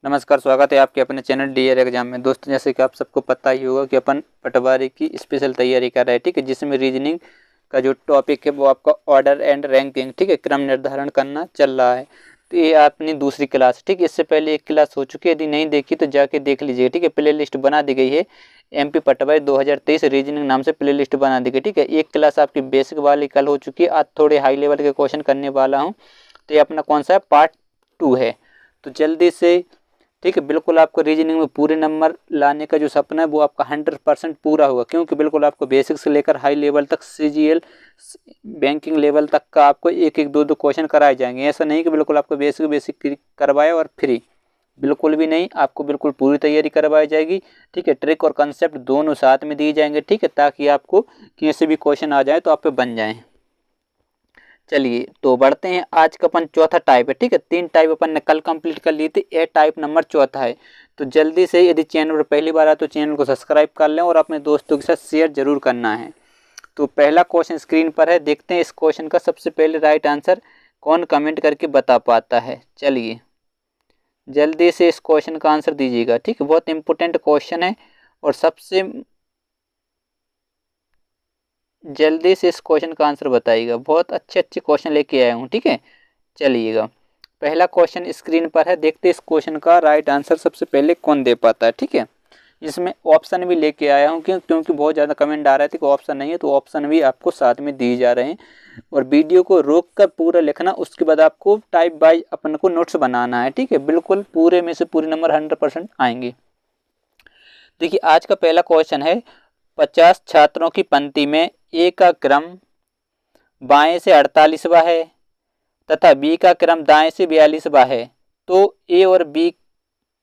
नमस्कार, स्वागत है आपके अपने चैनल डीआर एग्जाम में। दोस्तों, जैसे कि आप सबको पता ही होगा कि अपन पटवारी की स्पेशल तैयारी कर रहे हैं, ठीक है, जिसमें रीजनिंग का जो टॉपिक है वो आपका ऑर्डर एंड रैंकिंग, ठीक है, क्रम निर्धारण करना चल रहा है। तो ये अपनी दूसरी क्लास, ठीक है। इससे पहले एक क्लास हो चुकी है, यदि नहीं देखी तो जाके देख लीजिए, ठीक है। प्ले लिस्ट बना दी गई है, एमपी पटवारी 2023 रीजनिंग नाम से प्ले लिस्ट बना दी गई, ठीक है। एक क्लास आपकी बेसिक वाली कल हो चुकी है, आज थोड़े हाई लेवल के क्वेश्चन करने वाला हूँ। तो ये अपना कौन सा है, पार्ट 2 है। तो जल्दी से, ठीक है, बिल्कुल आपको रीजनिंग में पूरे नंबर लाने का जो सपना है वो आपका 100% पूरा होगा, क्योंकि बिल्कुल आपको बेसिक से लेकर हाई लेवल तक, सीजीएल बैंकिंग लेवल तक का आपको एक एक दो दो क्वेश्चन कराए जाएंगे। ऐसा नहीं कि बिल्कुल आपको बेसिक बेसिक करवाए और फ्री, बिल्कुल भी नहीं, आपको बिल्कुल पूरी तैयारी करवाई जाएगी, ठीक है। ट्रिक और कंसेप्ट दोनों साथ में दिए जाएंगे, ठीक है, ताकि आपको कैसे भी क्वेश्चन आ जाए तो आप पे बन जाए। चलिए तो बढ़ते हैं। आज का अपन चौथा टाइप है, ठीक है। 3 टाइप अपन ने कल कंप्लीट कर लिए थे, ए टाइप नंबर चौथा है। तो जल्दी से, यदि चैनल पर पहली बार आए तो चैनल को सब्सक्राइब कर लें और अपने दोस्तों के साथ शेयर जरूर करना है। तो पहला क्वेश्चन स्क्रीन पर है, देखते हैं इस क्वेश्चन का सबसे पहले राइट आंसर कौन कमेंट करके बता पाता है। चलिए जल्दी से इस क्वेश्चन का आंसर दीजिएगा, ठीक है। बहुत इंपॉर्टेंट क्वेश्चन है और सबसे जल्दी से इस क्वेश्चन का आंसर बताइएगा। बहुत अच्छे अच्छे क्वेश्चन लेके आया हूँ, ठीक है। चलिएगा, पहला क्वेश्चन स्क्रीन पर है, देखते हैं इस क्वेश्चन का राइट आंसर सबसे पहले कौन दे पाता है, ठीक है। इसमें ऑप्शन भी लेके आया हूँ क्योंकि बहुत ज़्यादा कमेंट आ रहे थे कि ऑप्शन नहीं है, तो ऑप्शन भी आपको साथ में दिए जा रहे हैं। और वीडियो को रोक कर पूरा लिखना, उसके बाद आपको टाइप बाय अपन को नोट्स बनाना है, ठीक है। बिल्कुल पूरे में से पूरे नंबर 100% आएंगे। देखिए आज का पहला क्वेश्चन है, 50 छात्रों की पंक्ति में ए का क्रम बाएं से 48वां है तथा बी का क्रम दाएं से 42वां है, तो ए और बी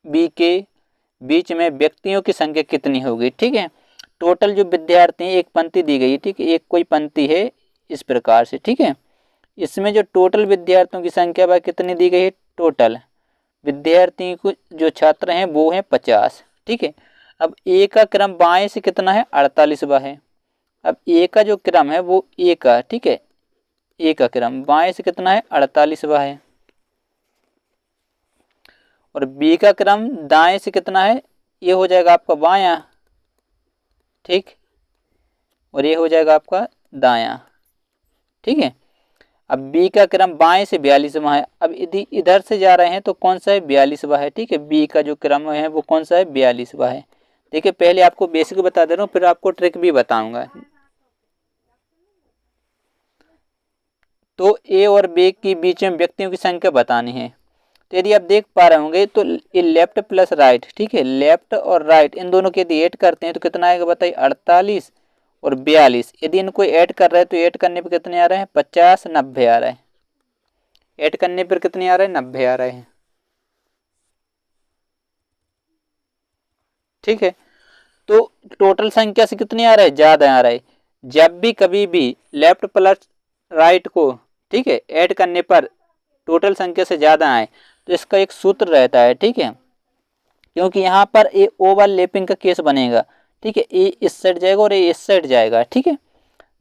के बीच में व्यक्तियों की संख्या कितनी होगी, ठीक है। टोटल जो विद्यार्थी हैं, एक पंक्ति दी गई है, ठीक है, एक कोई पंक्ति है इस प्रकार से, ठीक है। इसमें जो टोटल विद्यार्थियों की संख्या वह कितनी दी गई है, टोटल विद्यार्थी को जो छात्र हैं वो हैं 50, ठीक है। अब ए का क्रम बाएं से कितना है, 48वां है। अब ए का जो क्रम है वो ए का, ठीक है, ए का क्रम बाएं से कितना है, 48वां है। और बी का क्रम दाएं से कितना है, ये हो जाएगा आपका बायां, ठीक, और ये हो जाएगा आपका दायां, ठीक है। अब बी का क्रम बाएं से 42वां है। अब यदि इधर से जा रहे हैं तो कौन सा है, 42वां है, ठीक है। बी का जो क्रम है वो कौन सा है, 42वां है। देखिए पहले आपको बेसिक बता दे रहा हूँ, फिर आपको ट्रिक भी बताऊंगा। तो ए और बी के बीच में व्यक्तियों की संख्या बतानी है। तो यदि आप देख पा रहे होंगे तो ये लेफ्ट प्लस राइट, ठीक है, लेफ्ट और राइट इन दोनों के यदि ऐड करते हैं तो कितना आएगा बताइए, 48 और 42। यदि इनको ऐड कर रहे हैं तो ऐड करने पर कितने आ रहे हैं, 50 90 आ रहे हैं। ऐड करने पर कितने आ रहे हैं, 90 आ रहे हैं, ठीक है। तो टोटल संख्या से कितने आ रहे हैं, ज्यादा आ रहे हैं। जब भी कभी भी लेफ्ट प्लस राइट को, ठीक है, ऐड करने पर टोटल संख्या से ज्यादा आए तो इसका एक सूत्र रहता है, ठीक है। क्योंकि यहाँ पर ए ओवरलैपिंग का केस बनेगा, ठीक है, ए इस साइड जाएगा और ए इस साइड जाएगा, ठीक है।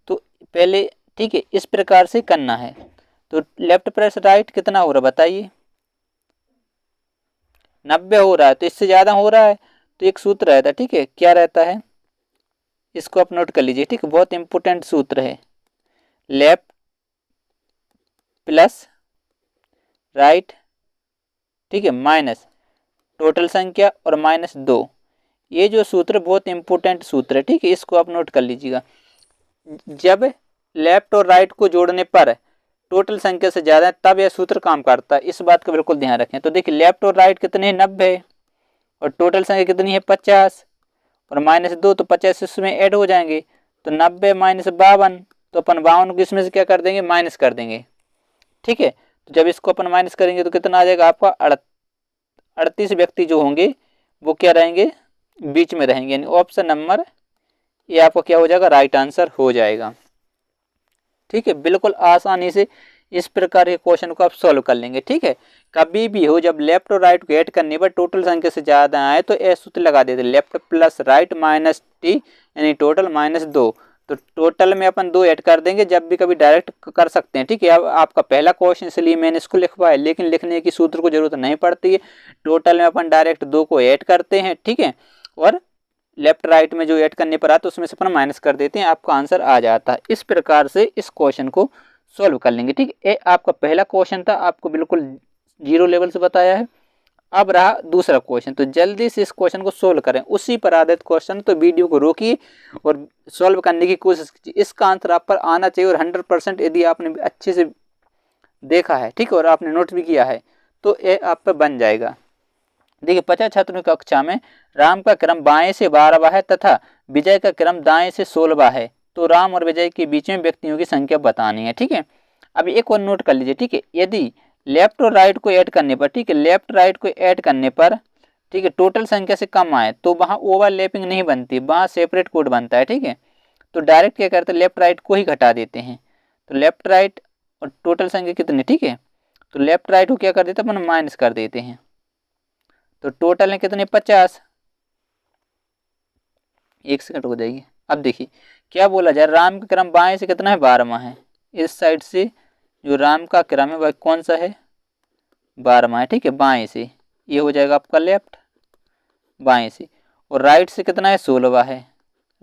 तो पहले, ठीक है, इस प्रकार से करना है। तो लेफ्ट प्लस राइट कितना हो रहा है बताइए, 90 हो रहा है, तो इससे ज्यादा हो रहा है। तो एक सूत्र रहता है, ठीक है, क्या रहता है, इसको आप नोट कर लीजिए, ठीक है, बहुत इंपॉर्टेंट सूत्र है। लेफ्ट प्लस राइट, ठीक है, माइनस टोटल संख्या और माइनस 2। ये जो सूत्र बहुत इंपॉर्टेंट सूत्र है, ठीक है, इसको आप नोट कर लीजिएगा। जब लेफ्ट और राइट को जोड़ने पर टोटल संख्या से ज्यादा है तब यह सूत्र काम करता है, इस बात का बिल्कुल ध्यान रखें। तो देखिए लेफ्ट और राइट कितने हैं, 90, और टोटल संख्या कितनी है, 50, और माइनस 2, तो 50 इसमें ऐड हो जाएंगे, तो 90 माइनस 52, तो अपन 52 को इसमें से क्या कर देंगे, माइनस कर देंगे, ठीक है। तो जब इसको अपन माइनस करेंगे तो कितना आ जाएगा आपका, 38 व्यक्ति जो होंगे वो क्या रहेंगे, बीच में रहेंगे, यानी ऑप्शन नंबर ये आपका क्या हो जाएगा, राइट आंसर हो जाएगा, ठीक है। बिल्कुल आसानी से इस प्रकार के क्वेश्चन को आप सॉल्व कर लेंगे, ठीक है। कभी भी हो जब लेफ्ट और राइट को ऐड करने पर टोटल संख्या से ज्यादा आए तो ए सूत्र लगा देते, left plus right minus T यानी टोटल माइनस 2। तो टोटल में अपन 2 ऐड कर देंगे, जब भी कभी डायरेक्ट कर सकते हैं, ठीक है। अब आपका पहला क्वेश्चन इसलिए मैंने इसको लिखवाया, लेकिन लिखने की सूत्र को जरूरत नहीं पड़ती है। टोटल में अपन डायरेक्ट 2 को ऐड करते हैं, ठीक है, और लेफ्ट राइट में जो ऐड करने पर आता है उसमें से अपन माइनस कर देते हैं, आपका आंसर आ जाता है। इस प्रकार से इस क्वेश्चन को सॉल्व कर लेंगे, ठीक है। आपका पहला क्वेश्चन था, आपको बिल्कुल 0 लेवल से बताया है। अब रहा दूसरा क्वेश्चन, तो जल्दी से इस क्वेश्चन को सोल्व करें। उसी पर आधारित क्वेश्चन, तो वीडियो को रोकिए और सॉल्व करने की कोशिश कीजिए। इसका आंसर आप पर आना चाहिए, और 100% यदि आपने अच्छे से देखा है, ठीक है, और आपने नोट भी किया है, तो ये आप पर बन जाएगा। देखिए, 50 छात्रों की कक्षा में राम का क्रम बाएं से 12वां है तथा विजय का क्रम दाएं से 16वां है। तो राम और विजय के बीच में व्यक्तियों की संख्या बतानी है, ठीक है। अब एक और नोट कर लीजिए, ठीक है। यदि लेफ्ट और राइट को ऐड करने पर, ठीक है, लेफ्ट राइट को ऐड करने पर, ठीक है, टोटल संख्या से कम आए तो वहाँ ओवरलैपिंग नहीं बनती, वहाँ सेपरेट कोड बनता है, ठीक है। तो डायरेक्ट क्या करते हैं, लेफ्ट राइट को ही घटा देते हैं। तो लेफ्ट राइट और टोटल संख्या कितनी, ठीक है, तो लेफ्ट राइट को क्या कर देते हैं अपन, माइनस कर देते हैं। तो टोटल है कितने, 50। एक सेकंड हो जाएगी। अब देखिए क्या बोला जाए, राम का क्रम बाएं से कितना है, 12वां है। इस साइड से जो राम का क्रम है वह कौन सा है, 12वां है, ठीक है, बाएं से। ये हो जाएगा आपका लेफ्ट, बाएं से। और राइट से कितना है, 16वां है।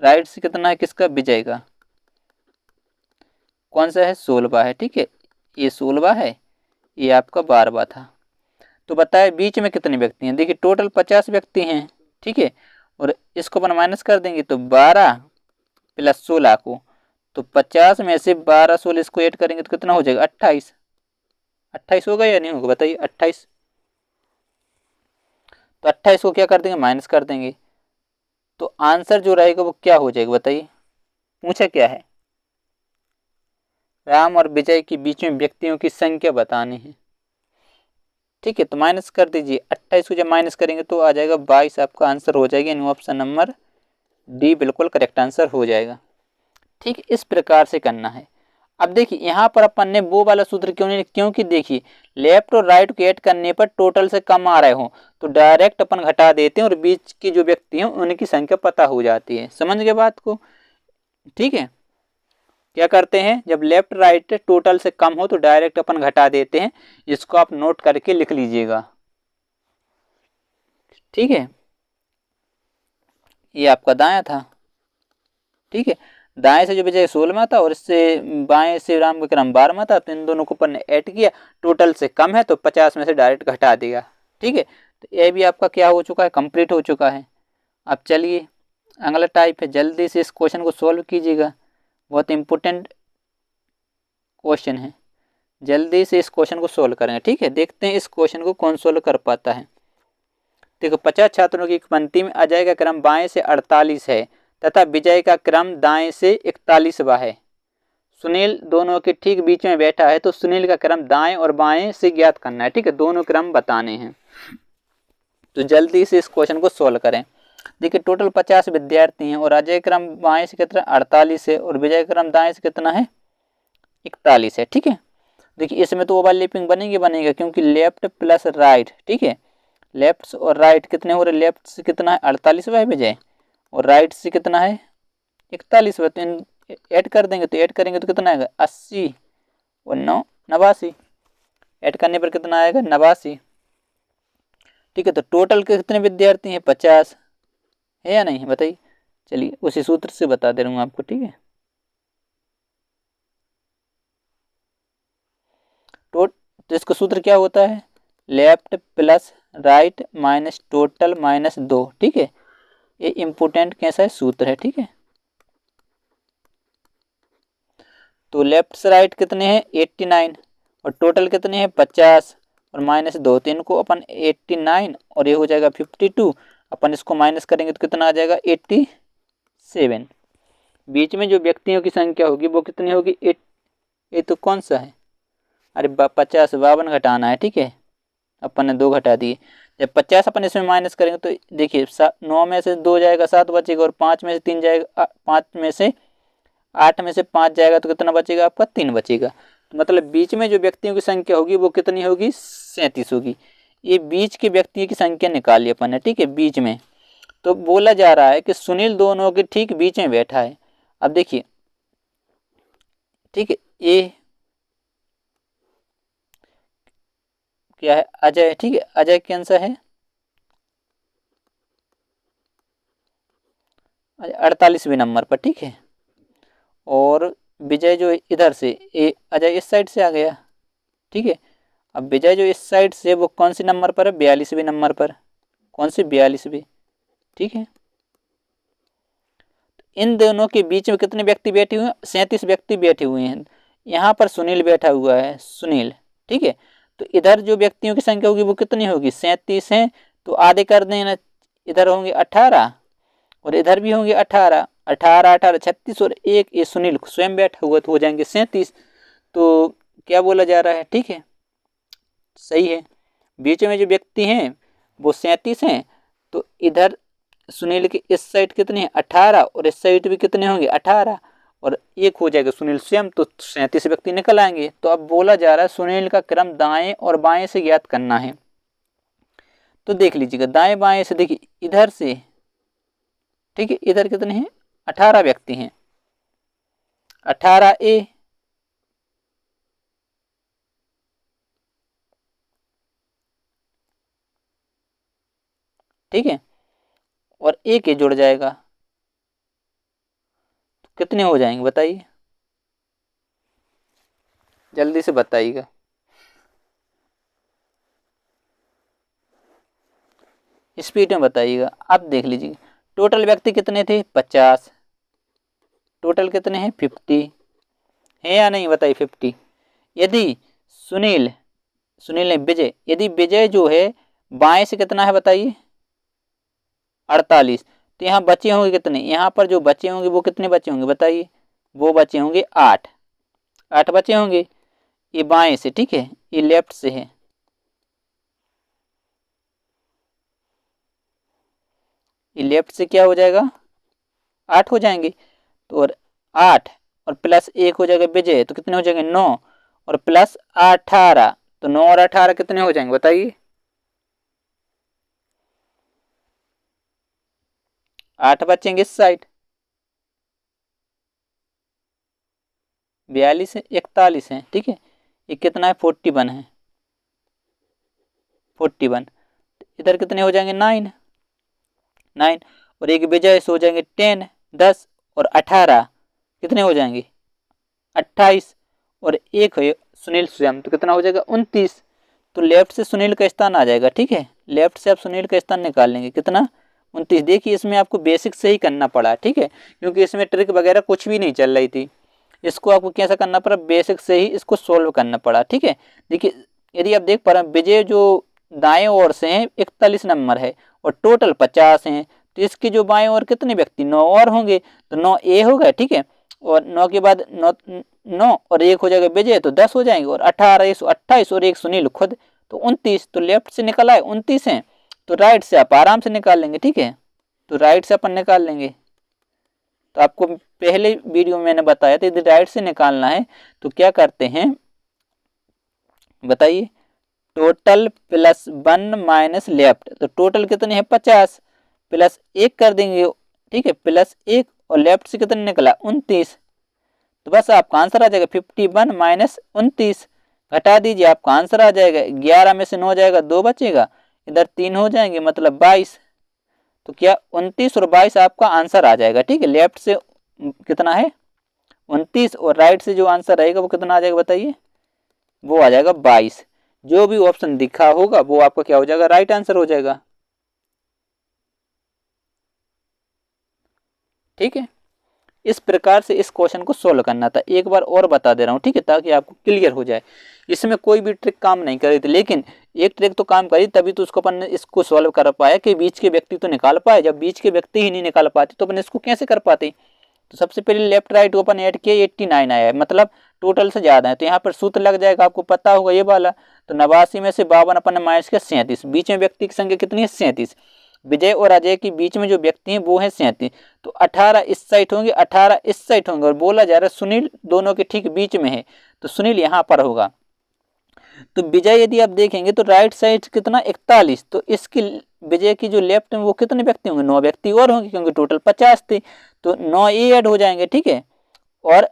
राइट से कितना है किसका, विजय का, कौन सा है, 16वां है, ठीक है। ये 16वां है, ये आपका 12वां था। तो बताए बीच में कितने व्यक्ति हैं, देखिए टोटल 50 व्यक्ति हैं, ठीक है। और इसको अपन माइनस कर देंगे, तो 12 प्लस 16 को, तो 50 में से 12 16 इसको ऐड करेंगे तो कितना हो जाएगा, 28। 28 होगा या नहीं होगा, बताइए, 28। तो 28 को क्या कर देंगे, माइनस कर देंगे। तो आंसर जो रहेगा वो क्या हो जाएगा, बताइए। पूछा क्या है, राम और विजय के बीच में व्यक्तियों की संख्या बतानी है, ठीक है। तो माइनस कर दीजिए, 28 को जब माइनस करेंगे तो आ जाएगा 22, आपका आंसर हो जाएगा। यानी ऑप्शन नंबर डी बिल्कुल करेक्ट आंसर हो जाएगा, ठीक। इस प्रकार से करना है। अब देखिए यहाँ पर अपन ने वो वाला सूत्र क्यों नहीं, क्योंकि देखिए लेफ्ट और राइट को ऐड करने पर टोटल से कम आ रहे हो तो डायरेक्ट अपन घटा देते हैं, और बीच की जो व्यक्ति हैं उनकी संख्या पता हो जाती है। समझ गए बात को, ठीक है। क्या करते हैं, जब लेफ्ट राइट टोटल से कम हो तो डायरेक्ट अपन घटा देते हैं। इसको आप नोट करके लिख लीजिएगा, ठीक है। ये आपका दायां था, ठीक है। दाएं से जो विजय 16वां था और इससे बाएं से राम का क्रम 12वां था, तो इन दोनों को अपन ने ऐड किया, टोटल से कम है तो 50 में से डायरेक्ट घटा देगा, ठीक है। तो ये भी आपका क्या हो चुका है, कंप्लीट हो चुका है। अब चलिए अगला टाइप है, जल्दी से इस क्वेश्चन को सॉल्व कीजिएगा, बहुत इंपॉर्टेंट क्वेश्चन है। जल्दी से इस क्वेश्चन को सॉल्व करेंगे, ठीक है। देखते हैं इस क्वेश्चन को कौन सॉल्व कर पाता है। देखो, 50 छात्रों की एक पंक्ति में अजय का क्रम बाएं से 48 है तथा विजय का क्रम दाएं से 41वां है। सुनील दोनों के ठीक बीच में बैठा है, तो सुनील का क्रम दाएं और बाएं से ज्ञात करना है, ठीक है। दोनों क्रम बताने हैं। तो जल्दी से इस क्वेश्चन को सॉल्व करें। देखिए टोटल 50 विद्यार्थी हैं और अजय क्रम बाएं से कितना 48 है और विजय क्रम दाएं से कितना है 41 है, ठीक है। देखिए इसमें तो ओवरलैपिंग बनेगा क्योंकि लेफ्ट प्लस राइट, ठीक है। लेफ्ट और राइट कितने हो रहे, लेफ्ट से कितना है 48वां है विजय, और राइट से कितना है 41वां। तो इन ऐड कर देंगे, तो ऐड करेंगे तो कितना आएगा 80 और 9 89। ऐड करने पर कितना आएगा 89, ठीक है। तो टोटल कितने विद्यार्थी हैं 50 है या नहीं, बताइए। चलिए उसी सूत्र से बता दे रहा हूँ आपको, ठीक है। तो इसका सूत्र क्या होता है, left plus right minus total minus 2, ठीक है। ये इंपोर्टेंट कैसा है सूत्र है, ठीक है। तो लेफ्ट से राइट कितने हैं 89 और टोटल कितने हैं 50 और माइनस 2, तो इनको अपन 89 और ये हो जाएगा 52। अपन इसको माइनस करेंगे तो कितना आ जाएगा 87। बीच में जो व्यक्तियों की संख्या होगी वो कितनी होगी 8। ये तो कौन सा है, अरे 50 52 घटाना है, ठीक है। अपन ने 2 घटा दिए। जब 50 अपन इसमें माइनस करेंगे तो देखिए 9 में से 2 जाएगा 7 बचेगा, और 5 में से 3 जाएगा 5 में से 8 में से 5 जाएगा तो कितना बचेगा आपका 3 बचेगा। तो मतलब बीच में जो व्यक्तियों की संख्या होगी वो कितनी होगी 37 होगी। ये बीच के व्यक्तियों की संख्या निकाली अपन ने, ठीक है, बीच में। तो बोला जा रहा है कि सुनील दोनों के ठीक बीच में बैठा है। अब देखिए ठीक है। ए क्या है, अजय, ठीक है, अजय क्या आंसर है 48वें नंबर पर, ठीक है। और विजय जो इधर से अजय इस साइड से आ गया, ठीक है। अब विजय जो इस साइड से वो कौन से नंबर पर है, 42वें नंबर पर, कौन से 42वें, ठीक है। इन दोनों के बीच में कितने व्यक्ति बैठे हुए हैं, 37 व्यक्ति बैठे हुए हैं। यहाँ पर सुनील बैठा हुआ है, सुनील, ठीक है। तो इधर जो व्यक्तियों की संख्या होगी वो कितनी होगी, 37 है, तो आधे कर देना, इधर होंगे 18 और इधर भी होंगे 18, 18 18 36 और एक ये सुनील स्वयं बैठा हुआ, तो हो जाएंगे 37। तो क्या बोला जा रहा है, ठीक है, सही है। बीच में जो व्यक्ति हैं वो 37 हैं, तो इधर सुनील के इस साइड कितने हैं 18 और इस साइड भी कितने होंगे 18 और एक हो जाएगा सुनील स्वयं, तो 37 व्यक्ति निकल आएंगे। तो अब बोला जा रहा है सुनील का क्रम दाएं और बाएं से ज्ञात करना है। तो देख लीजिएगा दाएं बाएं से, देखिए इधर से, ठीक है, इधर कितने हैं 18 व्यक्ति हैं, 18 ए, ठीक है, और ए के जुड़ जाएगा, तो कितने हो जाएंगे बताइए, जल्दी से बताइएगा। स्पीड में बताइएगा। अब देख लीजिए टोटल व्यक्ति कितने थे 50, टोटल कितने हैं 50 है या नहीं बताइए 50। यदि सुनील, सुनील ने विजय, यदि विजय जो है बाएं से कितना है बताइए 48, तो यहाँ बचे होंगे कितने, यहाँ पर जो बचे होंगे वो कितने बचे होंगे बताइए, वो बचे होंगे 8, 8 बचे होंगे। ये बाएं से, ठीक है, ये लेफ्ट से है, ये लेफ्ट से क्या हो जाएगा 8 हो जाएंगे। तो और 8 और प्लस 1 हो जाएगा विजय, तो कितने हो जाएंगे 9 और प्लस 18, तो 9 और 18 कितने हो जाएंगे बताइए, 8 बचेंगे इस साइड, 42 है 41 है, ठीक है। ये कितना है 41 है, 41, इधर कितने हो जाएंगे 9, 9 और एक विजय से हो जाएंगे 10, 10 और 18 कितने हो जाएंगे 28 और एक है सुनील स्वयं, तो कितना हो जाएगा 29। तो लेफ्ट से सुनील का स्थान आ जाएगा, ठीक है, लेफ्ट से आप सुनील का स्थान निकाल लेंगे कितना 29। देखिए इसमें आपको बेसिक से ही करना पड़ा, ठीक है, क्योंकि इसमें ट्रिक वगैरह कुछ भी नहीं चल रही थी, इसको आपको कैसा करना पड़ा, बेसिक से ही इसको सोल्व करना पड़ा, ठीक है। देखिए यदि आप देख पा रहे हैं विजय जो दाएं ओर से है 41 नंबर है और टोटल 50 हैं, तो इसके जो बाएं ओर कितने व्यक्ति 9 और होंगे, तो 9 ए हो गए, ठीक है, और 9 के बाद 9 और एक हो जाएगा विजय, तो 10 हो जाएंगे और 18 28 और एक सुनील खुद, तो 29। तो लेफ्ट से निकल आए 29 हैं, तो राइट से आप आराम से निकाल लेंगे, ठीक है, तो राइट से अपन निकाल लेंगे। तो आपको पहले वीडियो में मैंने बताया था यदि राइट से निकालना है तो क्या करते हैं बताइए, टोटल प्लस 1 माइनस लेफ्ट, तो टोटल कितने हैं 50 प्लस 1 कर देंगे, ठीक है, प्लस 1 और लेफ्ट से कितने निकला 29, तो बस आपका आंसर आ जाएगा 51 माइनस 29, घटा दीजिए आपका आंसर आ जाएगा 11 में से 9 जाएगा 2 बचेगा, इधर 3 हो जाएंगे मतलब 22, तो क्या 29 और 22 आपका आंसर आ जाएगा, ठीक है। लेफ्ट से कितना है 29 और राइट से जो आंसर रहेगा वो कितना आ जाएगा बताइए, वो आ जाएगा 22। जो भी ऑप्शन दिखा होगा वो आपका क्या हो जाएगा राइट आंसर हो जाएगा, ठीक है। इस प्रकार से इस क्वेश्चन को सोल्व करना था, एक बार और बता दे रहा हूँ, ठीक है, ताकि आपको क्लियर हो जाए। इसमें कोई भी ट्रिक काम नहीं कर रही थी, लेकिन एक ट्रिक तो काम करी, तभी तो उसको अपन ने इसको सॉल्व कर पाया कि बीच के व्यक्ति तो निकाल पाए। जब बीच के व्यक्ति ही नहीं निकाल पाते तो अपन इसको कैसे कर पाते। तो सबसे पहले लेफ्ट राइट ओपन ऐड किया 89 आया है, मतलब टोटल से ज़्यादा है, तो यहाँ पर सूत्र लग जाएगा, आपको पता होगा ये वाला। तो 89 में से 52 अपन ने माइनस किया 37, बीच में व्यक्ति की संख्या कितनी है 37, विजय और अजय के बीच में जो व्यक्ति हैं वो है 37, तो 18 इस साइड होंगे 18 इस साइड होंगे, और बोला जा रहा है सुनील दोनों के ठीक बीच में है, तो सुनील यहाँ पर होगा। तो विजय यदि आप देखेंगे तो राइट साइड कितना 41, तो इसकी विजय की जो लेफ्ट में वो कितने व्यक्ति होंगे 9 व्यक्ति और होंगे, क्योंकि टोटल 50 थे, तो 9 ए ऐड हो जाएंगे, ठीक है, और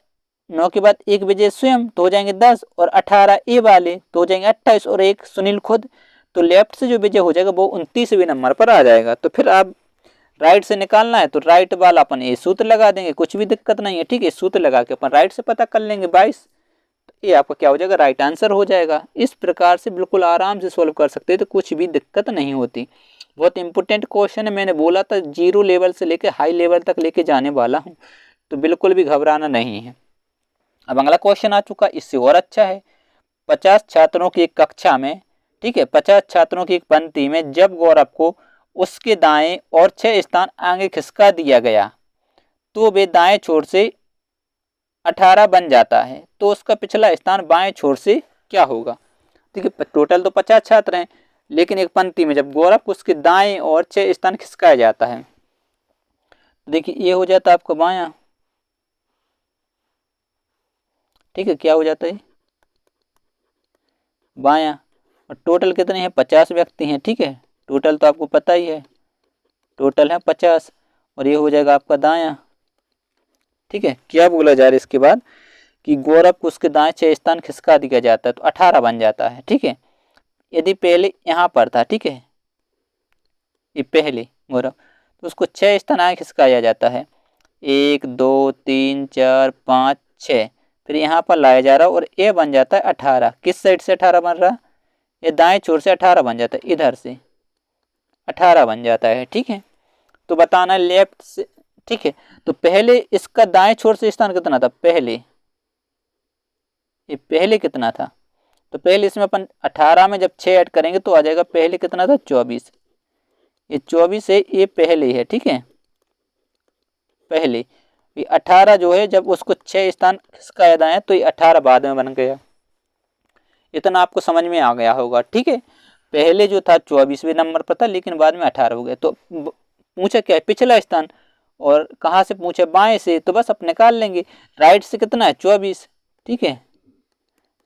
9 के बाद 1 विजय स्वयं तो हो जाएंगे 10 और 18 ए वाले तो हो जाएंगे 28 और 1 सुनील खुद। तो लेफ्ट से जो विजय हो जाएगा वो 29वें नंबर पर आ जाएगा। तो फिर आप राइट से निकालना है तो राइट वाला अपन ये सूत्र लगा देंगे, कुछ भी दिक्कत नहीं है, ठीक है। सूत्र लगा के अपन राइट से पता कर लेंगे 22, तो ये आपका क्या हो जाएगा, राइट आंसर हो जाएगा। इस प्रकार से बिल्कुल आराम से सोल्व कर सकते हैं, तो कुछ भी दिक्कत नहीं होती। बहुत इंपॉर्टेंट क्वेश्चन है, मैंने बोला था 0 लेवल से लेके हाई लेवल तक लेके जाने वाला हूँ, तो बिल्कुल भी घबराना नहीं है। अब अगला क्वेश्चन आ चुका, इससे और अच्छा है। 50 छात्रों की एक कक्षा में, ठीक है, 50 छात्रों की एक पंक्ति में जब गौरव को उसके दाएं और 6 स्थान आगे खिसका दिया गया तो वे दाएं छोर से 18 बन जाता है, तो उसका पिछला स्थान बाएं छोर से क्या होगा। ठीक है, टोटल तो 50 छात्र हैं, लेकिन एक पंक्ति में जब गौरव को उसके दाएं और 6 स्थान खिसकाया जाता है, देखिए ये हो जाता है आपका बायां, ठीक है, क्या हो जाता है बायां। और टोटल कितने हैं, 50 व्यक्ति हैं, ठीक है, टोटल तो आपको पता ही है, टोटल है 50 और ये हो जाएगा आपका दायां। ठीक है, क्या बोला जा रहा है इसके बाद कि गौरव को उसके दाएं 6 स्थान खिसका दिया जाता है तो 18 बन जाता है। ठीक है, यदि पहले यहाँ पर था, ठीक है, ये पहले गौरव, तो उसको 6 स्थान आगे खिसकाया जाता है, 1 2 3 4 5 6, फिर यहाँ पर लाया जा रहा है और ये बन जाता है 18। किस साइड से 18 बन रहा, ये दाएं छोर से 18 बन जाता है, इधर से 18 बन जाता है। ठीक है, तो बताना लेफ्ट से, ठीक है, तो पहले इसका दाएं छोर से स्थान कितना था, पहले ये पहले कितना था, तो पहले इसमें अपन 18 में जब 6 ऐड करेंगे तो आ जाएगा, पहले कितना था 24, ये 24 है, ये पहले है। ठीक है, पहले ये 18 जो है जब उसको 6 स्थान खिसकाया दाएं तो ये 18 बाद में बन गया। इतना आपको समझ में आ गया होगा। ठीक है, पहले जो था 24वें नंबर पर था, लेकिन बाद में 18 हो गया। तो पूछा क्या है, पिछला स्थान, और कहाँ से पूछे, बाएं से, तो बस आप निकाल लेंगे। राइट से कितना है 24, ठीक है,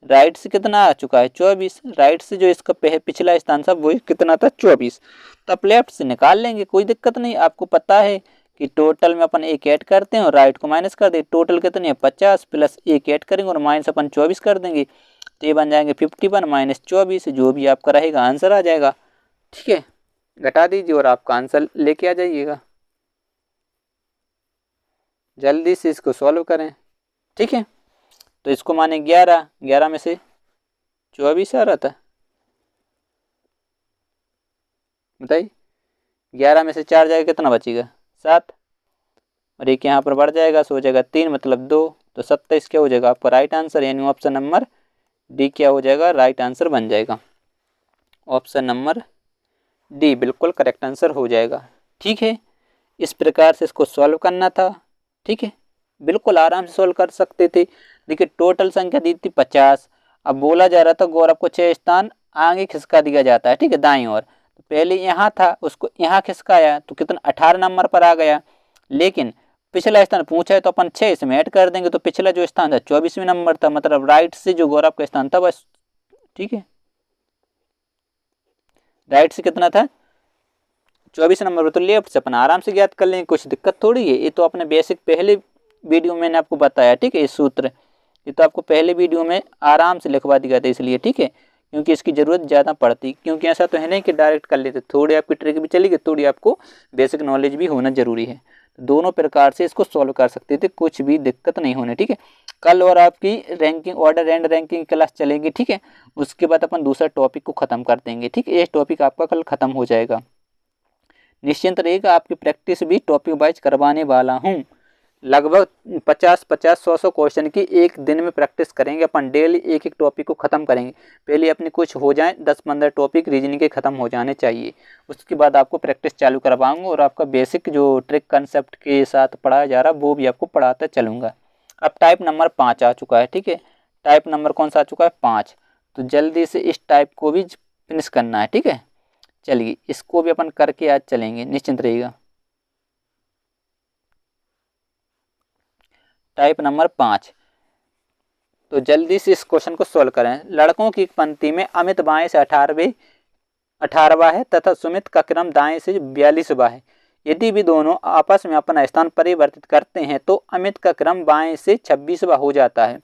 राइट से कितना आ चुका है 24, राइट से जो इसका पिछला स्थान था वो कितना था 24, तो आप लेफ्ट से निकाल लेंगे, कोई दिक्कत नहीं। आपको पता है कि टोटल में अपन 1 ऐड करते हैं और राइट को माइनस कर देंगे, टोटल कितनी है 50 प्लस 1 ऐड करेंगे और माइनस अपन 24 कर देंगे, तो ये बन जाएंगे 51 माइनस 24, जो भी आपका रहेगा आंसर आ जाएगा। ठीक है, घटा दीजिए और आपका आंसर लेके आ जाइएगा। जल्दी से इसको सॉल्व करें। ठीक है, तो इसको माने 11, 11 में से 24 आ रहा था, बताइए, 11 में से 4 जाएगा कितना बचेगा 7, और एक यहाँ पर बढ़ जाएगा, सो हो जाएगा 3 मतलब 2, तो 27 क्या हो जाएगा आपका राइट आंसर, यानी ऑप्शन नंबर डी क्या हो जाएगा, राइट आंसर बन जाएगा। ऑप्शन नंबर डी बिल्कुल करेक्ट आंसर हो जाएगा। ठीक है, इस प्रकार से इसको सॉल्व करना था। ठीक है, बिल्कुल आराम से सॉल्व कर सकते थे। देखिए टोटल संख्या दी थी 50, अब बोला जा रहा था गौरव को 6 स्थान आगे खिसका दिया जाता है, ठीक है, दाईं ओर, तो पहले यहाँ था, उसको यहाँ खिसकाया तो कितना 18 नंबर पर आ गया, लेकिन पिछला स्थान पूछा है तो अपन 6 इसमें ऐड कर देंगे, तो पिछला जो स्थान था 24वें नंबर था, मतलब राइट से जो गौरव का स्थान था बस। ठीक है, राइट से कितना था 24 नंबर पर, तो लेफ्ट से अपन आराम से ज्ञात कर लेंगे, कुछ दिक्कत थोड़ी है। ये तो अपने बेसिक पहले वीडियो में मैंने आपको बताया, ठीक है, ये सूत्र ये तो आपको पहले वीडियो में आराम से लिखवा दिया था, इसलिए ठीक है, क्योंकि इसकी ज़रूरत ज़्यादा पड़ती, क्योंकि ऐसा तो है नहीं कि डायरेक्ट कर लेते, थोड़ी आपकी ट्रिक भी चलेगी, थोड़ी आपको बेसिक नॉलेज भी होना जरूरी है। तो दोनों प्रकार से इसको सॉल्व कर सकते थे, कुछ भी दिक्कत नहीं होने। ठीक है, कल और आपकी ranking order and ranking class चलेगी, ठीक है, उसके बाद अपन दूसरा टॉपिक को ख़त्म कर देंगे। ठीक है, ये टॉपिक आपका कल ख़त्म हो जाएगा, निश्चिंत रहिएगा, आपकी प्रैक्टिस भी टॉपिक वाइज करवाने वाला हूँ। लगभग 50-50, 100 क्वेश्चन की एक दिन में प्रैक्टिस करेंगे अपन, डेली एक एक टॉपिक को ख़त्म करेंगे। पहले अपने कुछ हो जाएं, 10-15 टॉपिक रीजनिंग के ख़त्म हो जाने चाहिए, उसके बाद आपको प्रैक्टिस चालू करवाऊंगा और आपका बेसिक जो ट्रिक कंसेप्ट के साथ पढ़ाया जा रहा है वो भी आपको पढ़ाता चलूँगा। अब टाइप नंबर 5 आ चुका है। ठीक है, टाइप नंबर कौन सा आ चुका है 5, तो जल्दी से इस टाइप को भी फिनिश करना है। ठीक है, चलिए इसको भी अपन करके आज चलेंगे, निश्चिंत रहिएगा। टाइप नंबर 5, तो जल्दी से इस क्वेश्चन को सॉल्व करें। लड़कों की पंक्ति में अमित बाएं से 18वां है तथा सुमित का क्रम दाएं से 42वां है। यदि भी दोनों आपस में अपना स्थान परिवर्तित करते हैं तो अमित का क्रम बाएं से 26वां हो जाता है।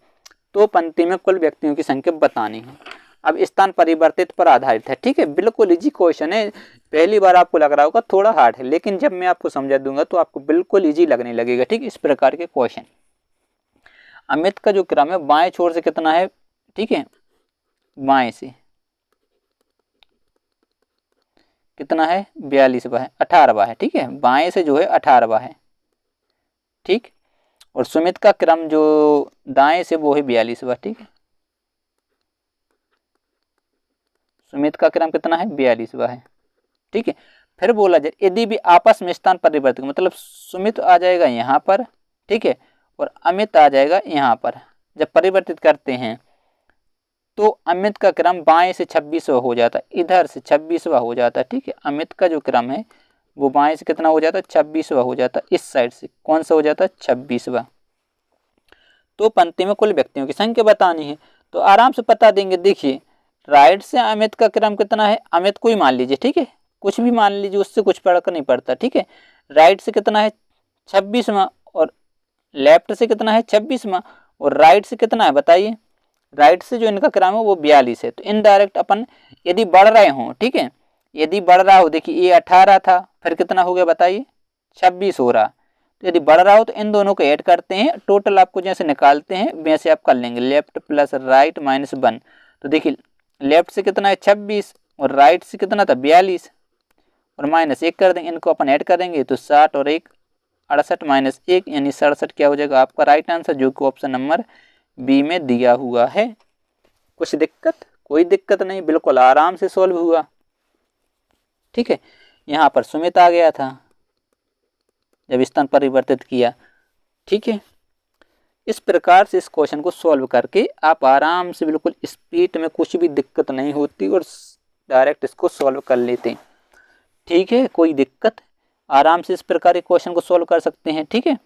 तो पंक्ति में कुल व्यक्तियों की संख्या बतानी है। अब स्थान परिवर्तित पर आधारित है, ठीक है, बिल्कुल इजी क्वेश्चन है। पहली बार आपको लग रहा होगा थोड़ा हार्ड है, लेकिन जब मैं आपको समझा दूंगा तो आपको बिल्कुल इजी लगने लगेगा, ठीक। इस प्रकार के क्वेश्चन, अमित का जो क्रम है बाएं छोर से कितना है, ठीक है, बाएं से कितना है 42वां है, 18वां है, ठीक है, बाएं से जो है 18वां है, ठीक। और सुमित का क्रम जो दाएं से वो है 42वां, ठीक है, सुमित का क्रम कितना है 42वां है, ठीक है। फिर बोला जाए यदि भी आपस में स्थान परिवर्तित, मतलब सुमित आ जाएगा यहाँ पर, ठीक है, और अमित आ जाएगा यहाँ पर, जब परिवर्तित करते हैं तो अमित का क्रम बाएं से 26वां हो जाता है, इधर से 26वां हो जाता है, ठीक है। अमित का जो क्रम है वो बाएं से कितना हो जाता है 26वां हो जाता है, इस साइड से कौन सा हो जाता है 26वां। तो पंक्ति में कुल व्यक्तियों की संख्या बतानी है, तो आराम से बता देंगे। देखिए राइट से अमित का क्रम कितना है, अमित को ही मान लीजिए, ठीक है, कुछ भी मान लीजिए, उससे कुछ फर्क नहीं पड़ता, ठीक है। राइट से कितना है 26वां और लेफ्ट से कितना है 26वां, और राइट से कितना है बताइए, राइट से जो इनका क्रम है वो 42 है। तो इनडायरेक्ट अपन यदि बढ़ रहे हों, ठीक है, यदि बढ़ रहा हो, देखिए ये 18 था, फिर कितना हो गया बताइए 26 हो रहा। तो यदि बढ़ रहा हो तो इन दोनों को ऐड करते हैं, टोटल आपको जैसे निकालते हैं वैसे आप कर लेंगे, लेफ्ट प्लस राइट माइनस 1। तो देखिए लेफ्ट से कितना है 26 और राइट से कितना था 42, और माइनस 1 कर देंगे, इनको अपन ऐड करेंगे तो 60 और 1 68 माइनस 1 यानी 67 क्या हो जाएगा आपका राइट आंसर, जो कि ऑप्शन नंबर बी में दिया हुआ है। कुछ दिक्कत? कोई दिक्कत नहीं, बिल्कुल आराम से सॉल्व हुआ, ठीक है। यहाँ पर सुमित आ गया था जब स्थान परिवर्तित किया, ठीक है। इस प्रकार से इस क्वेश्चन को सॉल्व करके आप आराम से बिल्कुल स्पीड में, कुछ भी दिक्कत नहीं होती और डायरेक्ट इसको सॉल्व कर लेते हैं, ठीक है। कोई दिक्कत, आराम से इस प्रकार के क्वेश्चन को सॉल्व कर सकते हैं, ठीक है।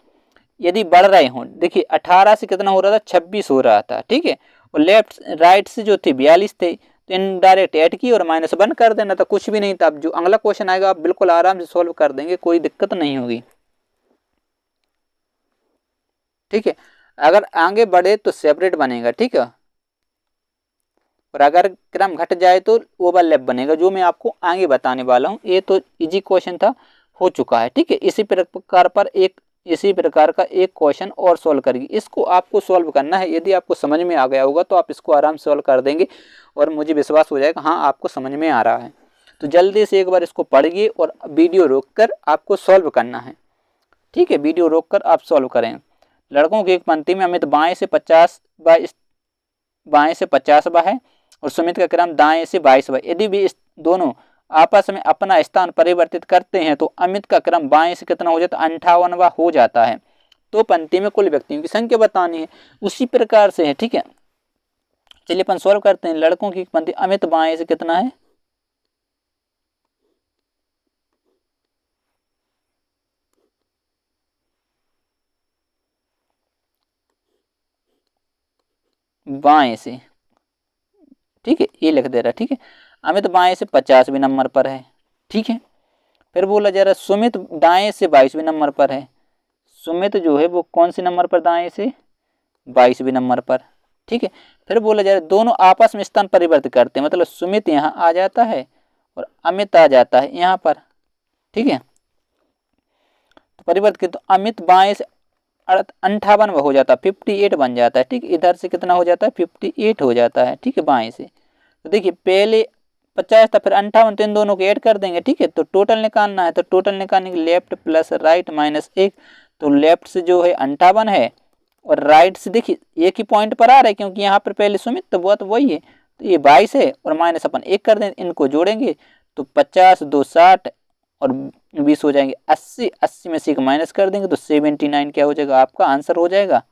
यदि बढ़ रहे हों, देखिए 18 से कितना हो रहा था 26 हो रहा था, ठीक है, और लेफ्ट राइट से जो थे 42 थे, तो इनडायरेक्ट ऐड की और माइनस 1 कर देना था, कुछ भी नहीं था। अब जो अगला क्वेश्चन आएगा आप बिल्कुल आराम से सॉल्व कर देंगे, कोई दिक्कत नहीं होगी, ठीक है। अगर आगे बढ़े तो सेपरेट बनेगा, ठीक है, और अगर क्रम घट जाए तो ओवरलैप बनेगा, जो मैं आपको आगे बताने वाला हूँ। ये तो इजी क्वेश्चन था, हो चुका है, ठीक है। इसी प्रकार का एक क्वेश्चन और सॉल्व करेंगे, इसको आपको सॉल्व करना है। यदि आपको समझ में आ गया होगा तो आप इसको आराम से सॉल्व कर देंगे और मुझे विश्वास हो जाएगा हाँ आपको समझ में आ रहा है। तो जल्दी से एक बार इसको पढ़िए और वीडियो रोककर आपको सॉल्व करना है, ठीक है, वीडियो रोककर आप सॉल्व करें। लड़कों की एक पंक्ति में अमित बाएं से 50वां है और सुमित का क्रम दाएं से 22वां। यदि भी इस दोनों आपस में अपना स्थान परिवर्तित करते हैं तो अमित का क्रम बाएं से कितना हो जाता है 58वां हो जाता है। तो पंक्ति में कुल व्यक्तियों की संख्या बतानी है, उसी प्रकार से है, ठीक है। चलिए अपन सॉल्व करते हैं। लड़कों की पंक्ति, अमित बाएं से कितना है 22 से, ठीक है, ये लिख दे रहा, ठीक है। अमित बाएं से 50वें नंबर पर है, ठीक है। फिर बोला जा रहा है सुमित दाएं से 22वें नंबर पर है। सुमित जो है वो कौन से नंबर पर, दाएं से 22वें नंबर पर, ठीक है। फिर बोला जा रहा है दोनों आपस में स्थान परिवर्तित करते हैं, मतलब सुमित यहाँ आ जाता है और अमित आ जाता है यहाँ पर, ठीक है। तो परिवर्तित, तो अमित बाएं से 58 हो जाता है, 58 बन जाता है, ठीक। इधर से कितना हो जाता है 58 हो जाता है, ठीक है, बाएं से। तो देखिए पहले 50 था, फिर 58, तो इन दोनों को ऐड कर देंगे, ठीक है। तो टोटल निकालना है, तो टोटल निकालने के लेफ्ट प्लस राइट माइनस 1। तो लेफ्ट से जो है 58 है और राइट से देखिए एक ही पॉइंट पर आ रहा है, क्योंकि यहाँ पर पहले सुमित तो वो तो वही है, तो ये 22 है और माइनस अपन 1 कर दें, इनको जोड़ेंगे तो 50 2 60 और 20 हो जाएंगे 80, 80 में से एक माइनस कर देंगे तो 79 क्या हो जाएगा आपका आंसर हो जाएगा,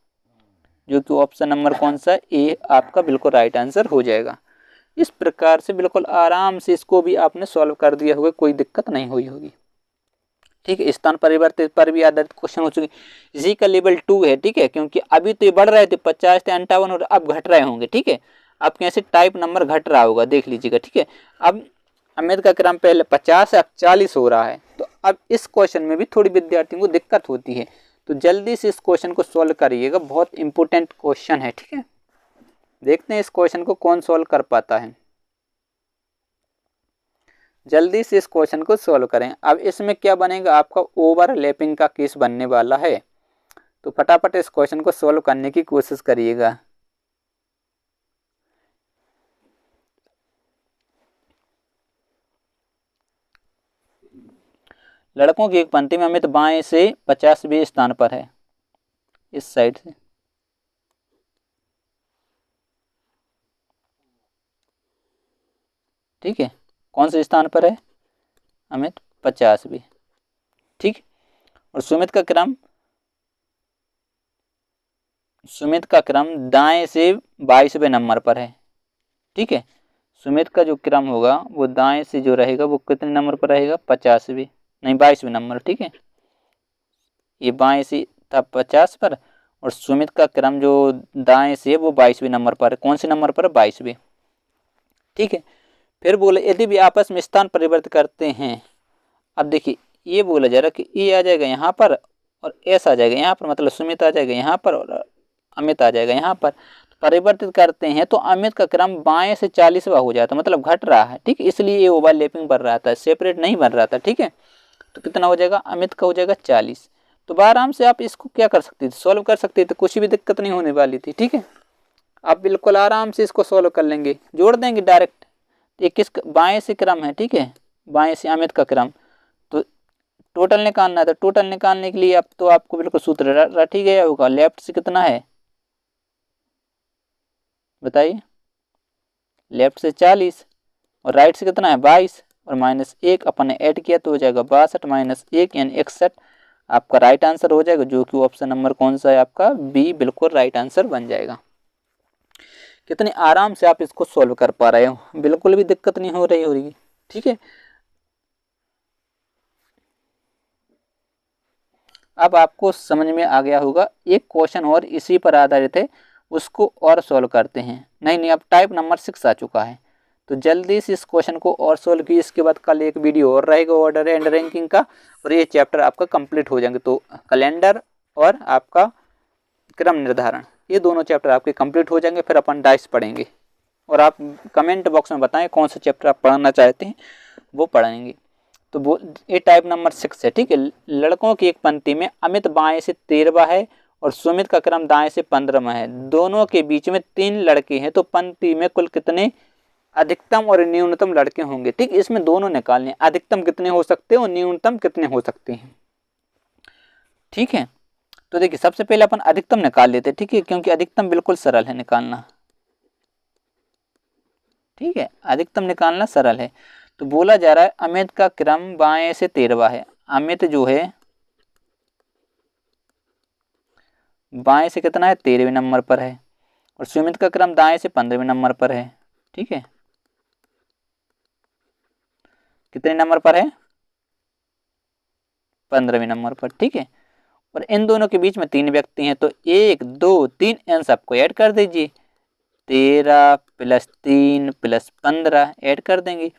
जो कि ऑप्शन नंबर कौन सा ए आपका बिल्कुल राइट आंसर हो जाएगा। इस प्रकार से बिल्कुल आराम से इसको भी आपने सॉल्व कर दिया होगा, कोई दिक्कत नहीं हुई होगी, ठीक है। स्थान परिवर्तित पर भी आधारित क्वेश्चन हो चुके, इसी का लेवल 2 है, ठीक है, क्योंकि अभी तो ये बढ़ रहे थे 50 से 58 और अब घट रहे होंगे, ठीक है। अब कैसे टाइप नंबर घट रहा होगा देख लीजिएगा, ठीक है। अब अमित का क्रम पहले 50 से अब 40 हो रहा है, तो अब इस क्वेश्चन में भी थोड़ी विद्यार्थियों को दिक्कत होती है, तो जल्दी से इस क्वेश्चन को सॉल्व करिएगा, बहुत इंपॉर्टेंट क्वेश्चन है। ठीक है, देखते हैं इस क्वेश्चन को कौन सॉल्व कर पाता है। जल्दी से इस क्वेश्चन को सॉल्व करें। अब इसमें क्या बनेगा, आपका ओवरलैपिंग का केस बनने वाला है, तो फटाफट इस क्वेश्चन को सॉल्व करने की कोशिश करिएगा। लड़कों की एक पंक्ति में अमित बाएं से 50वें स्थान पर है, इस साइड से। ठीक है, कौन से स्थान पर है अमित? 50वें। ठीक, और सुमित का क्रम दाएं से 22वें नंबर पर है। ठीक है, सुमित का जो क्रम होगा वो दाएं से जो रहेगा वो कितने नंबर पर रहेगा? 50वें, नहीं 22वें नंबर। ठीक है, ये बाएं से था 50 पर, और सुमित का क्रम जो दाएं से वो 22वें नंबर पर है। कौन से नंबर पर? 22वें। ठीक है, फिर बोले यदि भी आपस में स्थान परिवर्तित करते हैं। अब देखिए ये बोला जा रहा कि ए आ जाएगा यहाँ पर और एस आ जाएगा यहाँ पर, मतलब सुमित आ जाएगा यहाँ पर और अमित आ जाएगा यहाँ पर। परिवर्तित करते हैं तो अमित का क्रम बाएं से 40वां हो जाता है, मतलब घट रहा है। ठीक है, इसलिए ये ओवरलैपिंग बन रहा था, सेपरेट नहीं बन रहा था। ठीक है, तो कितना हो जाएगा? अमित का हो जाएगा 40। तो आराम से आप इसको क्या कर सकते थे? सॉल्व कर सकते थे, कुछ भी दिक्कत नहीं होने वाली थी। ठीक है, आप बिल्कुल आराम से इसको सॉल्व कर लेंगे, जोड़ देंगे डायरेक्ट। ये किस बाएं से क्रम है? ठीक है, बाएं से अमित का क्रम, तो टोटल निकालना था। टोटल निकालने के लिए अब तो आपको बिल्कुल सूत्र रट ही गया होगा। लेफ्ट से कितना है बताइए? लेफ्ट से 40 और राइट से कितना है? 22 और -1 अपन ने ऐड किया तो हो जाएगा 62 - 1 यानी 61। आपका राइट आंसर हो जाएगा, जो कि ऑप्शन नंबर कौन सा है आपका? बी बिल्कुल राइट आंसर बन जाएगा। कितने आराम से आप इसको सॉल्व कर पा रहे हो, बिल्कुल भी दिक्कत नहीं हो रही। ठीक है, अब आपको समझ में आ गया होगा। एक क्वेश्चन और इसी पर आधारित है, उसको और सॉल्व करते हैं। नहीं, अब टाइप नंबर 6 आ चुका है, तो जल्दी से इस क्वेश्चन को और सॉल्व कीजिए। इसके बाद कल एक वीडियो और रहेगा ऑर्डर एंड रैंकिंग का, और ये चैप्टर आपका कंप्लीट हो जाएंगे। तो कैलेंडर और आपका क्रम निर्धारण, ये दोनों चैप्टर आपके कंप्लीट हो जाएंगे। फिर अपन डाइस पढ़ेंगे, और आप कमेंट बॉक्स में बताएं कौन सा चैप्टर आप पढ़ना चाहते हैं, वो पढ़ेंगे। तो वो ये टाइप नंबर 6 है। ठीक है, लड़कों की एक पंक्ति में अमित बाएं से 13वां है और सुमित का क्रम दाएं से 15वां है। दोनों के बीच में 3 लड़के हैं, तो पंक्ति में कुल कितने अधिकतम और न्यूनतम लड़के होंगे? ठीक, इसमें दोनों निकालने, अधिकतम कितने हो सकते हैं और न्यूनतम कितने हो सकते हैं। ठीक है, तो देखिए सबसे पहले अपन अधिकतम निकाल लेते हैं। ठीक है, क्योंकि अधिकतम बिल्कुल सरल है निकालना। ठीक है, अधिकतम निकालना सरल है। तो बोला जा रहा है अमित का क्रम बाएं से 13वां है। अमित जो है बाएं से कितना है? 13वें नंबर पर है, और सुमित का क्रम दाएं से 15वें नंबर पर है। ठीक है, कितने नंबर पर है? 15वें नंबर पर। ठीक है, और इन दोनों के बीच में 3 व्यक्ति हैं, तो 1 2 3 इन सबको ऐड कर दीजिए। 13 + 3 + 15 ऐड कर देंगे।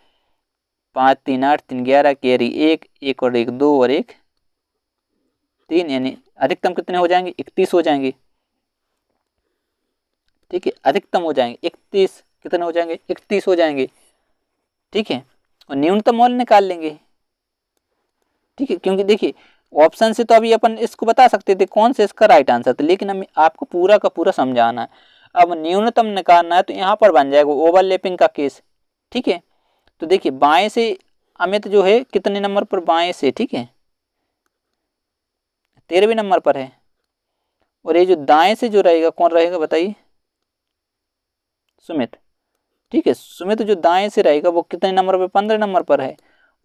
5 3 8 3 11 कैरी 1 और 1 2 और 1 3, यानी अधिकतम कितने हो जाएंगे? 31 हो जाएंगे। ठीक है, अधिकतम हो जाएंगे 31, कितने हो जाएंगे? 31 हो जाएंगे। ठीक है, और न्यूनतम मान निकाल लेंगे। ठीक है, क्योंकि देखिए ऑप्शन से तो अभी अपन इसको बता सकते थे कौन से इसका राइट आंसर था, लेकिन हमें आपको पूरा का पूरा समझाना है। अब न्यूनतम निकालना है, तो यहाँ पर बन जाएगा ओवरलैपिंग का केस। ठीक है, तो देखिए बाएं से अमित जो है कितने नंबर पर? बाएं से, ठीक है 13वें नंबर पर है, और ये जो दाएं से जो रहेगा कौन रहेगा बताइए? सुमित। ठीक है, सुमित जो दाएं से रहेगा वो कितने नंबर पर? 15 नंबर पर है,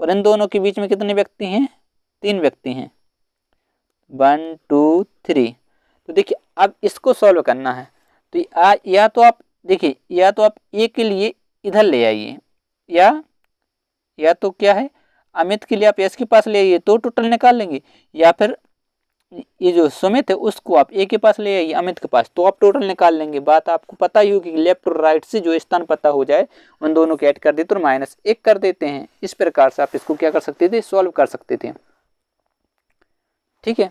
और इन दोनों के बीच में कितने व्यक्ति हैं? 3 व्यक्ति हैं, 1 2 3। तो देखिए अब इसको सॉल्व करना है, तो या तो आप देखिए, या तो आप ए के लिए इधर ले आइए, या तो क्या है अमित के लिए आप एस के पास ले आइए तो टोटल निकाल लेंगे, या फिर ये जो सुमित है उसको आप ए के पास ले आइए अमित के पास, तो आप टोटल निकाल लेंगे। बात आपको पता ही होगी कि लेफ्ट और राइट से जो स्थान पता हो जाए उन दोनों को ऐड कर देते और -1 कर देते हैं। इस प्रकार से आप इसको क्या कर सकते थे? सॉल्व कर सकते थे। ठीक है,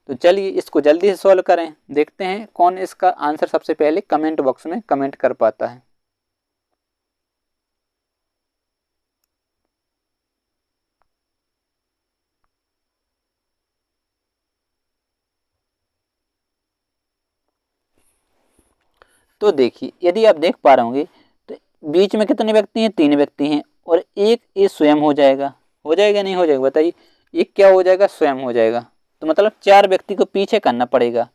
तो चलिए इसको जल्दी से सॉल्व करें, देखते हैं कौन इसका आंसर सबसे पहले कमेंट बॉक्स में कमेंट कर पाता है। तो देखिए यदि आप देख पा रहे होंगे तो बीच में कितने व्यक्ति हैं, 3 व्यक्ति हैं और एक ये स्वयं हो जाएगा नहीं हो जाएगा बताइए, ये क्या हो जाएगा, स्वयं हो जाएगा। तो मतलब 4 व्यक्ति को पीछे करना पड़ेगा।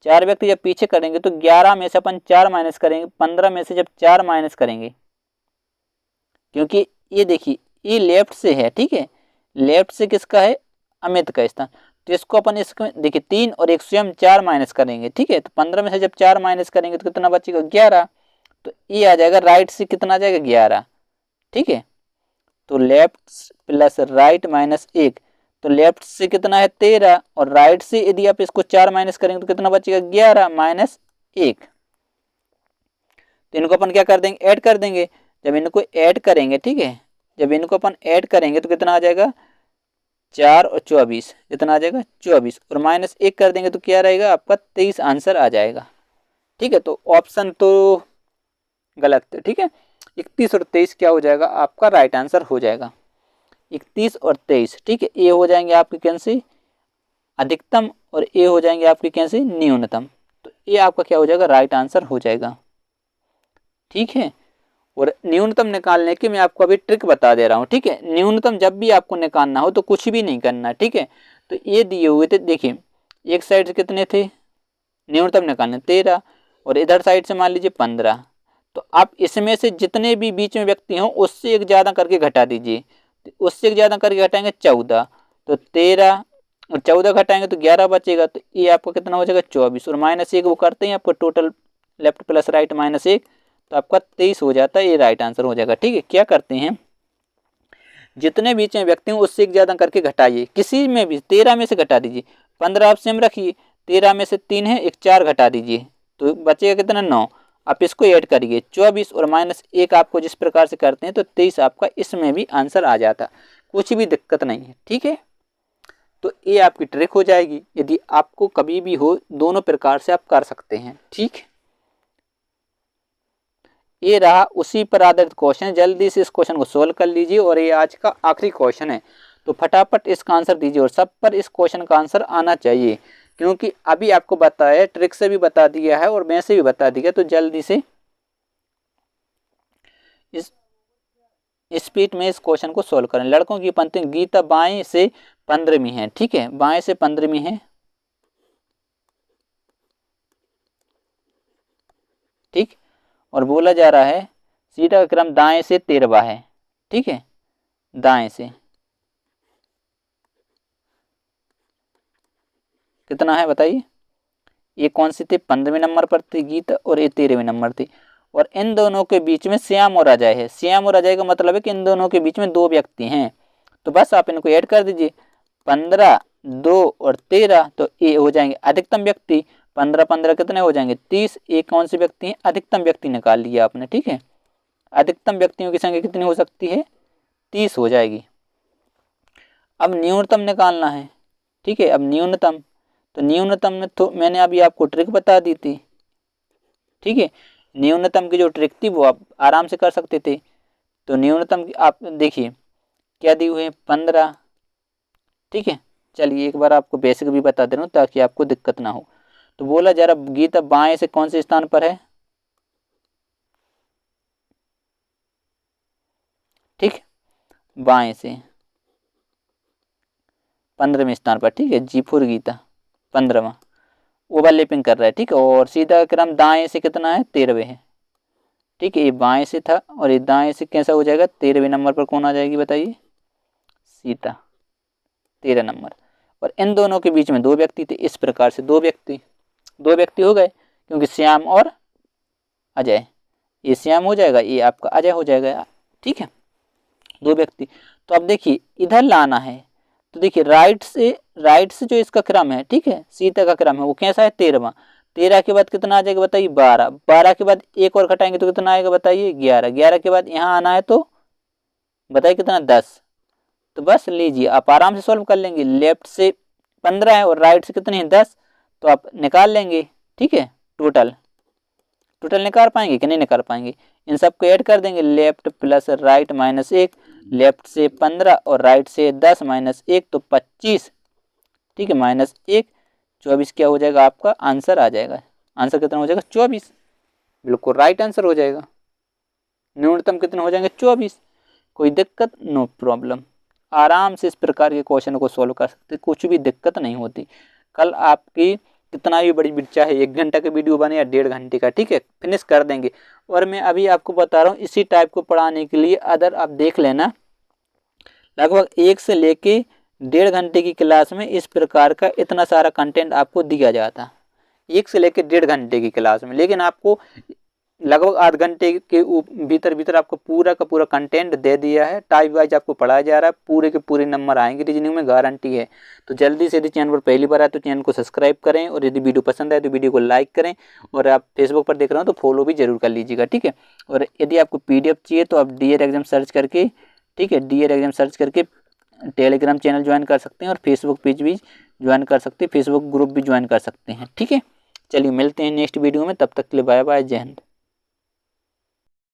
4 व्यक्ति जब पीछे करेंगे तो 11 में से अपन 4 माइनस करेंगे, 15 में से जब 4 माइनस करेंगे, क्योंकि ये देखिए ये लेफ्ट से है, ठीक है, लेफ्ट से किसका है, अमित का स्थान। तो इसको अपन इसको देखिए 3 और 1 स्वयं 4 माइनस करेंगे, ठीक है, तो 15 में से जब 4 माइनस करेंगे तो कितना बचेगा, 11। तो ये आ जाएगा राइट से कितना आ जाएगा, 11, ठीक है। तो लेफ्ट प्लस राइट माइनस 1, तो लेफ्ट से कितना है 13 और राइट से यदि आप इसको 4 माइनस करेंगे तो कितना बचेगा, 11 माइनस 1। तो इनको अपन क्या कर देंगे, ऐड कर देंगे। जब इनको ऐड करेंगे, ठीक है, जब इनको अपन ऐड करेंगे तो कितना आ जाएगा, 4 और 24, कितना आ जाएगा 24, और माइनस 1 कर देंगे तो क्या रहेगा आपका 23 आंसर आ जाएगा, ठीक है। तो ऑप्शन तो गलत है, ठीक है, 31 और 23 क्या हो जाएगा आपका राइट आंसर हो जाएगा, 31 और 23, ठीक है। ए हो जाएंगे आपके कैंसिल अधिकतम और ए हो जाएंगे आपके कैंसिल न्यूनतम। तो ये आपका क्या हो जाएगा, राइट आंसर हो जाएगा, ठीक है। और न्यूनतम निकालने की मैं आपको अभी ट्रिक बता दे रहा हूँ, ठीक है। न्यूनतम जब भी आपको निकालना हो तो कुछ भी नहीं करना, ठीक है। तो ये दिए हुए थे, देखिए एक साइड से कितने थे, न्यूनतम निकालने 13 और इधर साइड से मान लीजिए 15। तो आप इसमें से जितने भी बीच में व्यक्ति हों उससे एक ज़्यादा करके घटा दीजिए, उससे एक ज़्यादा करके घटाएंगे 14, तो 13 और 14 घटाएंगे तो 11 बचेगा। तो ये आपका कितना हो जाएगा 24 और माइनस 1 वो करते हैं आपको total left plus right minus 1, तो आपका 23 हो जाता है, ये राइट आंसर हो जाएगा, ठीक है। क्या करते हैं, जितने बीच में व्यक्ति हैं उससे एक ज़्यादा करके घटाइए, किसी में भी 13 में से घटा दीजिए, 15 आप सेम रखिए, 13 में से 3 है, एक 4 घटा दीजिए तो बचेगा कितना 9। आप इसको ऐड करिए 24 और माइनस 1 आपको जिस प्रकार से करते हैं तो 23 आपका इसमें भी आंसर आ जाता, कुछ भी दिक्कत नहीं है, ठीक है। तो ये आपकी ट्रिक हो जाएगी, यदि आपको कभी भी हो दोनों प्रकार से आप कर सकते हैं, ठीक है। ये रहा उसी पर आधारित क्वेश्चन, जल्दी से इस क्वेश्चन को सोल्व कर लीजिए और ये आज का आखिरी क्वेश्चन है, तो फटाफट इसका आंसर दीजिए और सब पर इस क्वेश्चन का आंसर आना चाहिए, क्योंकि अभी आपको बताया ट्रिक से भी बता दिया है और मैं से भी बता दिया, तो जल्दी से इस स्पीड में इस क्वेश्चन को सोल्व करें। लड़कों की पंक्ति गीता बाएं से 15वीं है, ठीक है, बाएं से 15वीं है, ठीक, और बोला जा रहा है सीधा क्रम दाएं से 13वां है, ठीक है, दाएं से कितना है बताइए, ये कौन सी थी, 15वें नंबर पर थी गीता और ये 13वें नंबर थी, और इन दोनों के बीच में श्याम और अजय है। श्याम और अजय का मतलब है कि इन दोनों के बीच में 2 व्यक्ति हैं, तो बस आप इनको ऐड कर दीजिए 15, 2 और 13, तो ये हो जाएंगे अधिकतम व्यक्ति, 15 15 कितने हो जाएंगे 30, ये कौन से व्यक्ति हैं, अधिकतम व्यक्ति निकाल लिया आपने, ठीक है। अधिकतम व्यक्तियों की संख्या कितनी हो सकती है, 30 हो जाएगी। अब न्यूनतम निकालना है, ठीक है, अब न्यूनतम, तो न्यूनतम में तो मैंने अभी आपको ट्रिक बता दी थी, ठीक है, न्यूनतम की जो ट्रिक थी वो आप आराम से कर सकते थे। तो न्यूनतम की आप देखिए क्या दी हुए हैं 15, ठीक है। चलिए एक बार आपको बेसिक भी बता दे रहा हूँ ताकि आपको दिक्कत ना हो। तो बोला जा रहा गीता बाएं से कौन से स्थान पर है, ठीक, बाएं से 15वें स्थान पर, ठीक है, जी4 गीता 15वां ओवरलैपिंग कर रहा है, ठीक है, और सीधा क्रम दाएं से कितना है 13वें है, ठीक है, ये बाएं से था और ये दाएं से कैसा हो जाएगा, 13वें नंबर पर कौन आ जाएगी बताइए, सीता 13 नंबर, और इन दोनों के बीच में 2 व्यक्ति थे, इस प्रकार से 2 व्यक्ति हो गए, क्योंकि श्याम और अजय, ये श्याम हो जाएगा, ये आपका अजय हो जाएगा, ठीक है, 2 व्यक्ति। तो अब देखिए इधर लाना है, तो देखिए राइट से जो इसका क्रम है, ठीक है, सीता का क्रम है वो कैसा है 13वां, 13 के बाद कितना आ जाएगा बताइए 12, 12 के बाद एक और घटाएंगे तो कितना आएगा बताइए 11, 11 के बाद यहाँ आना है तो बताइए कितना 10। तो बस लीजिए आप आराम से सॉल्व कर लेंगे, लेफ्ट से 15 है और राइट से कितनी है 10, तो आप निकाल लेंगे। ठीक है, टोटल निकाल पाएंगे कि नहीं निकाल पाएंगे। इन सबको ऐड कर देंगे, left plus right minus 1, left से 15 और राइट से 10 माइनस 1 तो 25। ठीक है, माइनस 1 24 क्या हो जाएगा आपका आंसर आ जाएगा। आंसर कितना हो जाएगा 24, बिल्कुल राइट आंसर हो जाएगा। न्यूनतम कितने हो जाएंगे 24। कोई दिक्कत, नो प्रॉब्लम, आराम से इस प्रकार के क्वेश्चन को सॉल्व कर सकते, कुछ भी दिक्कत नहीं होती। कल आपकी कितना भी बड़ी चाहे 1 घंटा का वीडियो बने या 1.5 घंटे का, ठीक है, फिनिश कर देंगे। और मैं अभी आपको बता रहा हूँ इसी टाइप को पढ़ाने के लिए अदर आप देख लेना, लगभग 1 से लेके 1.5 घंटे की क्लास में इस प्रकार का इतना सारा कंटेंट आपको दिया जाता, 1 से लेके 1.5 घंटे की क्लास में। लेकिन आपको लगभग आध घंटे के भीतर आपको पूरा का पूरा कंटेंट दे दिया है, टाइप वाइज आपको पढ़ाया जा रहा है, पूरे के पूरे नंबर आएंगे रीजनिंग में, गारंटी है। तो जल्दी से यदि चैनल पर पहली बार आए तो चैनल को सब्सक्राइब करें, और यदि वीडियो पसंद आए तो वीडियो को लाइक करें, और आप फेसबुक पर देख रहे हो तो फॉलो भी जरूर कर लीजिएगा। ठीक है, और यदि आपको PDF चाहिए तो आप DAR एग्जाम सर्च करके, ठीक है, DAR एग्जाम सर्च करके टेलीग्राम चैनल ज्वाइन कर सकते हैं, और फेसबुक पेज भी ज्वाइन कर सकते हैं, फेसबुक ग्रुप भी ज्वाइन कर सकते हैं। ठीक है, चलिए मिलते हैं नेक्स्ट वीडियो में, तब तक के लिए बाय बाय, जय हिंद।